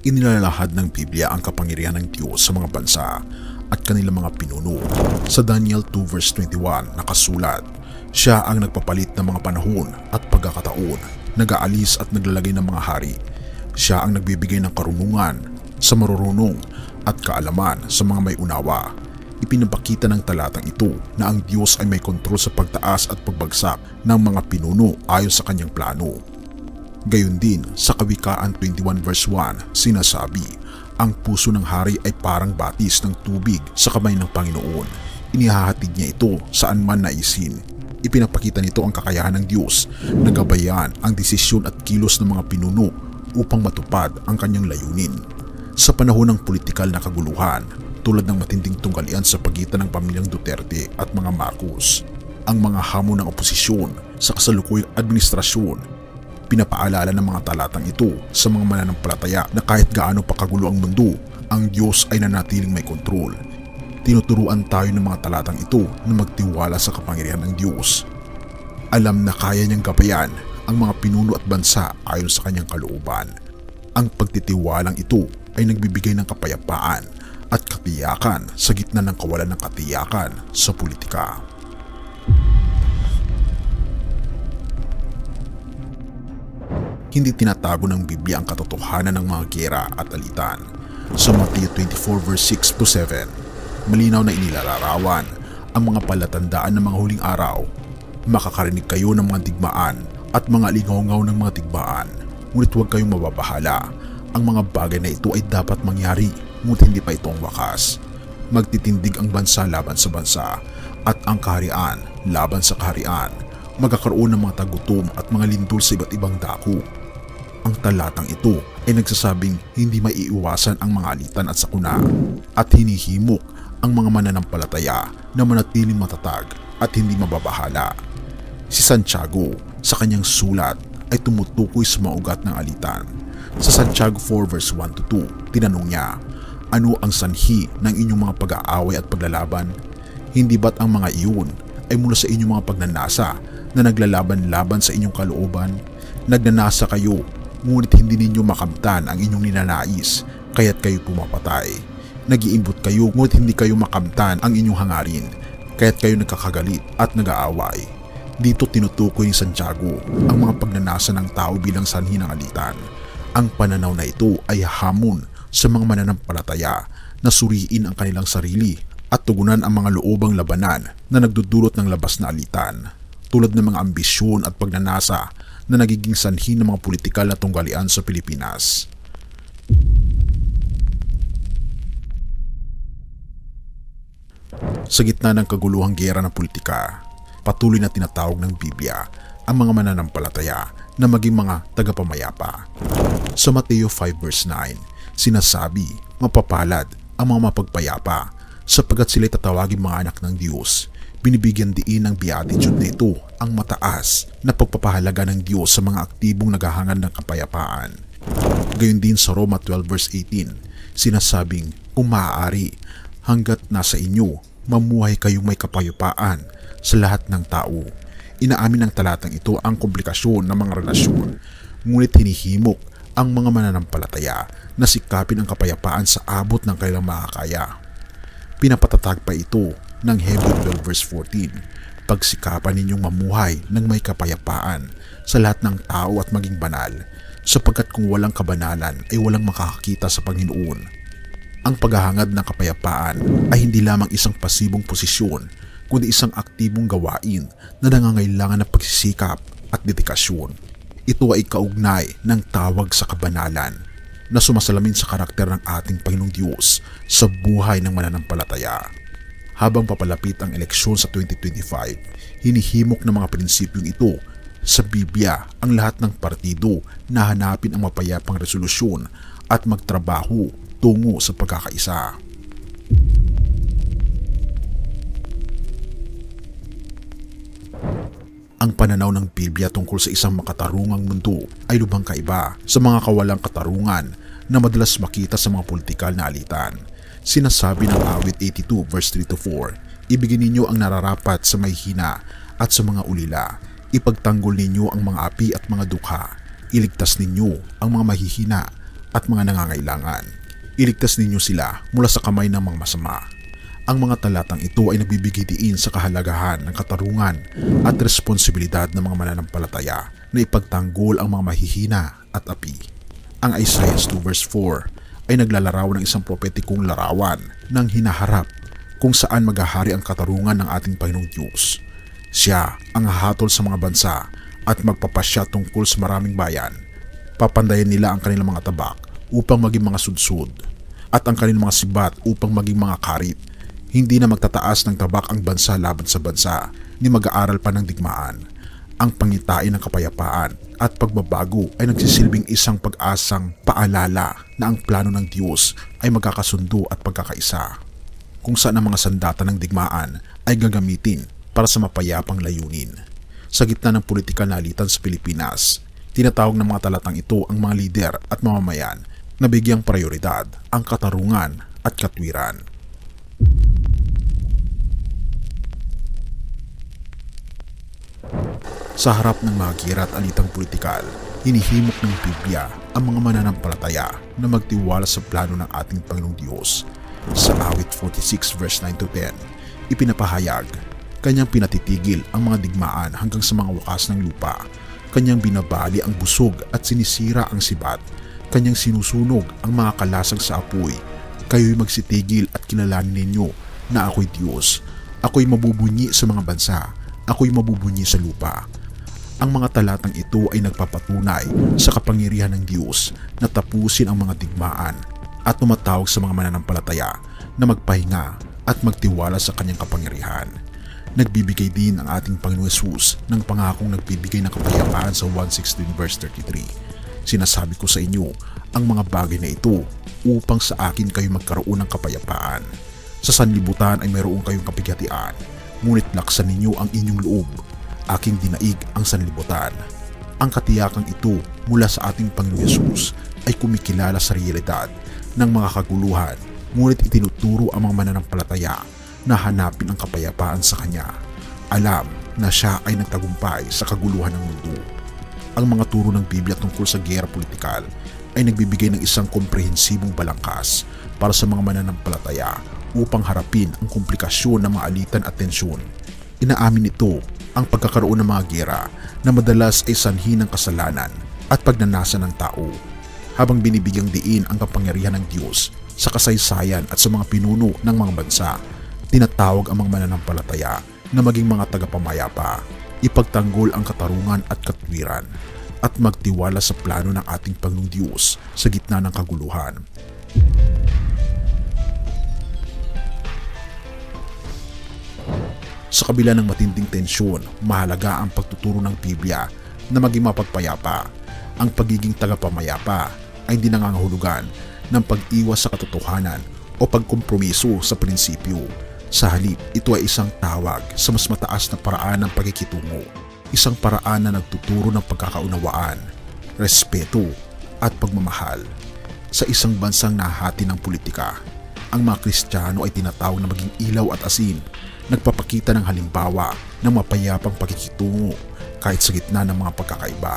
Inilalahad ng Biblia ang kapangyarihan ng Diyos sa mga bansa at kanilang mga pinuno. Sa Daniel 2 verse 21 nakasulat, siya ang nagpapalit ng mga panahon at pagkakataon, nag-aalis at naglalagay ng mga hari. Siya ang nagbibigay ng karunungan sa marurunong at kaalaman sa mga may unawa. Ipinapakita ng talatang ito na ang Diyos ay may kontrol sa pagtaas at pagbagsak ng mga pinuno ayon sa kanyang plano. Gayon din sa Kawikaan 21 verse 1 sinasabi, ang puso ng hari ay parang batis ng tubig sa kamay ng Panginoon. Inihahatid niya ito saan man naisin. Ipinapakita nito ang kakayahan ng Diyos na gabayan ang desisyon at kilos ng mga pinuno upang matupad ang kanyang layunin. Sa panahon ng politikal na kaguluhan, tulad ng matinding tunggalian sa pagitan ng pamilyang Duterte at mga Marcos, ang mga hamon ng oposisyon sa kasalukuyang administrasyon, pinapaalala ng mga talatang ito sa mga mananampalataya na kahit gaano pa kagulo ang mundo, ang Diyos ay nanatiling may kontrol. Tinuturuan tayo ng mga talatang ito na magtiwala sa kapangyarihan ng Diyos. Alam na kaya niyang gabayan ang mga pinuno at bansa ayon sa kanyang kalooban. Ang pagtitiwalang ito ay nagbibigay ng kapayapaan at katiyakan sa gitna ng kawalan ng katiyakan sa politika. Hindi tinatago ng Biblia ang katotohanan ng mga giyera at alitan. Sa Mateo 24 verse 6 to 7, malinaw na inilalarawan ang mga palatandaan ng mga huling araw. Makakarinig kayo ng mga digmaan at mga lingaw-ngaw ng mga digmaan, ngunit huwag kayong mababahala. Ang mga bagay na ito ay dapat mangyari, ngunit hindi pa ito ang wakas. Magtitindig ang bansa laban sa bansa at ang kaharian laban sa kaharian. Magkakaroon ng mga tagutom at mga lindol sa iba't ibang dako. Ang talatang ito ay nagsasabing hindi maiiwasan ang mga alitan at sakuna at hinihimok ang mga mananampalataya na manatiling matatag at hindi mababahala. Si Santiago sa kanyang sulat ay tumutukoy sa mga ugat ng alitan. Sa Santiago 4 verse 1 to 2, tinanong niya, ano ang sanhi ng inyong mga pag-aaway at paglalaban? Hindi ba't ang mga iyon ay mula sa inyong mga pagnanasa na naglalaban-laban sa inyong kalooban? Nagnanasa kayo, ngunit hindi ninyo makamtan ang inyong ninanais, kaya't kayo pumapatay. Nag-iimbot kayo, ngunit hindi kayo makamtan ang inyong hangarin, kaya't kayo nagkakagalit at nag-aaway. Dito tinutukoy ni Santiago ang mga pagnanasa ng tao bilang sanhi ng alitan. Ang pananaw na ito ay hamon sa mga mananampalataya na suriin ang kanilang sarili at tugunan ang mga loobang labanan na nagdudulot ng labas na alitan, tulad ng mga ambisyon at pagnanasa na nagiging sanhi ng mga politikal na tunggalian sa Pilipinas. Sa gitna ng kaguluhang giyera ng politika, patuloy na tinatawag ng Biblia ang mga mananampalataya na maging mga tagapamayapa. Sa Mateo 5 verse 9, sinasabi, mapapalad ang mga mapagpayapa sapagkat sila'y tatawagin mga anak ng Diyos. Binibigyan diin ng beatitude na ito ang mataas na pagpapahalaga ng Diyos sa mga aktibong naghahangad ng kapayapaan. Gayon din sa Roma 12 verse 18, sinasabing, kung maaari, hanggat nasa inyo, mamuhay kayong may kapayapaan sa lahat ng tao. Inaamin ng talatang ito ang komplikasyon ng mga relasyon, ngunit hinihimok ang mga mananampalataya na sikapin ang kapayapaan sa abot ng kanilang makakaya. Pinapatatag pa ito ng Hebrew 12 verse 14, pagsikapan ninyong mamuhay ng may kapayapaan sa lahat ng tao at maging banal, sapagkat kung walang kabanalan ay walang makakakita sa Panginoon. Ang paghahangad ng kapayapaan ay hindi lamang isang pasibong posisyon, kundi isang aktibong gawain na nangangailangan ng pagsisikap at dedikasyon. Ito ay kaugnay ng tawag sa kabanalan na sumasalamin sa karakter ng ating Panginoong Diyos sa buhay ng mananampalataya. Habang papalapit ang eleksyon sa 2025, hinihimok ng mga prinsipyong ito sa Biblia ang lahat ng partido na hanapin ang mapayapang resolusyon at magtrabaho tungo sa pagkakaisa. Ang pananaw ng Biblia tungkol sa isang makatarungang mundo ay lubhang kaiba sa mga kawalang katarungan na madalas makita sa mga politikal na alitan. Sinasabi ng awit 82 verse 3 to 4, ibigin ninyo ang nararapat sa may hina at sa mga ulila. Ipagtanggol ninyo ang mga api at mga dukha. Iligtas ninyo ang mga mahihina. at mga nangangailangan. Iligtas ninyo sila mula sa kamay ng mga masama. Ang mga talatang ito ay nagbibigay diin sa kahalagahan ng katarungan at responsibilidad ng mga mananampalataya na ipagtanggol ang mga mahihina at api. Ang Isaiah 2 verse 4 ay naglalarawan ng isang propetikong larawan ng hinaharap kung saan maghahari ang katarungan ng ating Panginoong Diyos. Siya ang hahatol sa mga bansa at magpapasya tungkol sa maraming bayan. Papandayan nila ang kanilang mga tabak upang maging mga sudsud at ang kanilang mga sibat upang maging mga karit. Hindi na magtataas ng tabak ang bansa laban sa bansa ni mag-aaral pa ng digmaan. Ang pangitain ng kapayapaan at pagbabago ay nagsisilbing isang pag-asang paalala na ang plano ng Diyos ay magkakasundo at pagkakaisa, kung saan ang mga sandata ng digmaan ay gagamitin para sa mapayapang layunin. Sa gitna ng politikal na alitan sa Pilipinas, tinatawag ng mga talatang ito ang mga lider at mamamayan na bigyang prioridad ang katarungan at katwiran. Sa harap ng mga gira at alitang politikal, hinihimok ng Biblia ang mga mananampalataya na magtiwala sa plano ng ating Panginoong Diyos. Sa awit 46 verse 9 to 10, ipinapahayag, kanyang pinatitigil ang mga digmaan hanggang sa mga wakas ng lupa. Kanyang binabali ang busog at sinisira ang sibat. Kanyang sinusunog ang mga kalasag sa apoy. Kayo'y magsitigil at kilalanin ninyo na ako'y Diyos. Ako'y mabubunyi sa mga bansa. Ako'y mabubunyi sa lupa. Ang mga talatang ito ay nagpapatunay sa kapangyarihan ng Diyos na tapusin ang mga digmaan at tumatawag sa mga mananampalataya na magpahinga at magtiwala sa kanyang kapangyarihan. Nagbibigay din ang ating Panginoong Hesus ng pangakong nagbibigay ng kapayapaan sa 1:16 verse 33. Sinasabi ko sa inyo ang mga bagay na ito upang sa akin kayo magkaroon ng kapayapaan. Sa sanlibutan ay mayroon kayong kapighatian, ngunit laksan ninyo ang inyong loob. Aking dinaig ang sanlibutan. Ang katiyakang ito mula sa ating Panginoong Hesus ay kumikilala sa realidad ng mga kaguluhan, ngunit itinuturo ang mga mananampalataya na hanapin ang kapayapaan sa Kanya. Alam na Siya ay nagtagumpay sa kaguluhan ng mundo. Ang mga turo ng Biblia tungkol sa giyera politikal ay nagbibigay ng isang komprehensibong balangkas para sa mga mananampalataya upang harapin ang komplikasyon ng mga alitan at tensyon. Inaamin ito ang pagkakaroon ng mga giyera na madalas ay sanhi ng kasalanan at pagnanasa ng tao, habang binibigyang diin ang kapangyarihan ng Diyos sa kasaysayan at sa mga pinuno ng mga bansa. Tinatawag ang mga mananampalataya na maging mga tagapamayapa, ipagtanggol ang katarungan at katwiran, at magtiwala sa plano ng ating Panginoong Diyos sa gitna ng kaguluhan. Sa kabila ng matinding tensyon, mahalaga ang pagtuturo ng Biblia na maging mapagpayapa. Ang pagiging tagapamayapa ay hindi nangangahulugan ng pag-iwas sa katotohanan o pagkompromiso sa prinsipyo. Sa halip, ito ay isang tawag sa mas mataas na paraan ng pakikitungo. Isang paraan na nagtuturo ng pagkakaunawaan, respeto at pagmamahal. Sa isang bansang nahati ng politika, ang mga Kristiyano ay tinatawag na maging ilaw at asin, nagpapakita ng halimbawa ng mapayapang pakikitungo kahit sa gitna ng mga pagkakaiba.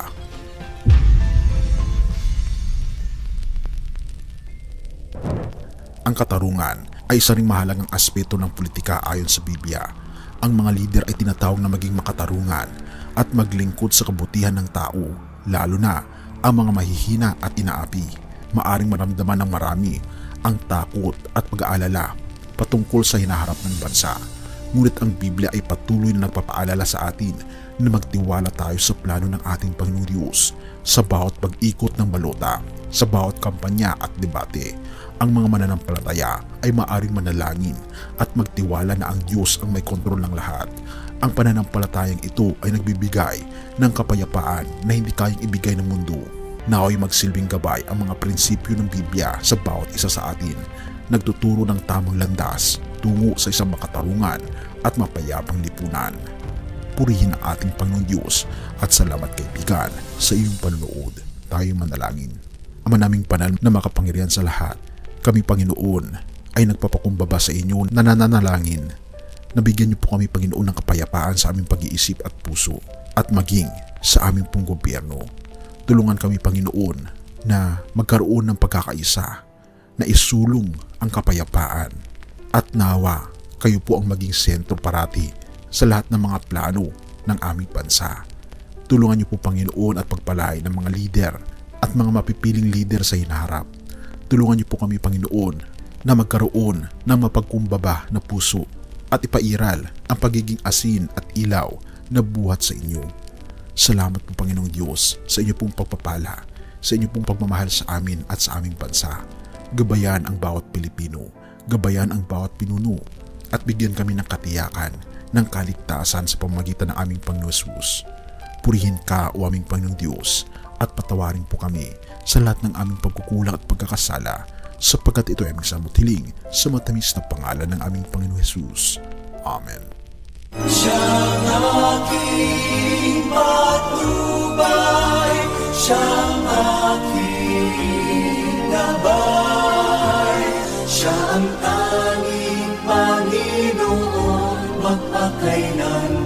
Ang katarungan ay isa ring mahalagang aspeto ng politika ayon sa Biblia. Ang mga lider ay tinatawag na maging makatarungan at maglingkod sa kabutihan ng tao, lalo na ang mga mahihina at inaapi. Maaring maramdaman ng marami ang takot at pag-aalala patungkol sa hinaharap ng bansa. Ngunit ang Biblia ay patuloy na nagpapaalala sa atin na magtiwala tayo sa plano ng ating Panginoong Diyos sa bawat pag-ikot ng balota, sa bawat kampanya at debate. Ang mga mananampalataya ay maaring manalangin at magtiwala na ang Diyos ang may kontrol ng lahat. Ang pananampalatayang ito ay nagbibigay ng kapayapaan na hindi kayang ibigay ng mundo. Nawa'y magsilbing gabay ang mga prinsipyo ng Biblia sa bawat isa sa atin, nagtuturo ng tamang landas tungo sa isang makatarungan at mapayapang lipunan. Purihin ang ating Panginoong Diyos at salamat kaibigan sa iyong panonood. Tayo manalangin. Ama naming banal na makapangyarihan sa lahat, kami Panginoon ay nagpapakumbaba sa inyo na nananalangin. Nabigyan niyo po kami Panginoon ng kapayapaan sa aming pag-iisip at puso at maging sa aming pong gobyerno. Tulungan kami Panginoon na magkaroon ng pagkakaisa, na isulong ang kapayapaan, at nawa kayo po ang maging sentro parati sa lahat ng mga plano ng aming bansa. Tulungan niyo po Panginoon at pagpalain ng mga lider at mga mapipiling lider sa hinaharap. Tulungan niyo po kami Panginoon na magkaroon ng mapagkumbaba na puso at ipairal ang pagiging asin at ilaw na buhat sa inyo. Salamat po Panginoong Diyos sa inyo pong pagpapala, sa inyo pong pagmamahal sa amin at sa aming bansa. Gabayan ang bawat Pilipino, gabayan ang bawat pinuno, at bigyan kami ng katiyakan ng kaligtasan sa pamamagitan ng aming Panginoon Jesus. Purihin ka o aming Panginoong Diyos at patawarin po kami sa lahat ng aming pagkukulang at pagkakasala, sapagkat ito ay aming samutiling sa matamis na pangalan ng aming Panginoong Jesus. Amen. Siyang aking patnubay, siyang aking gabay, siya ang tanging Panginoon magpakailanman.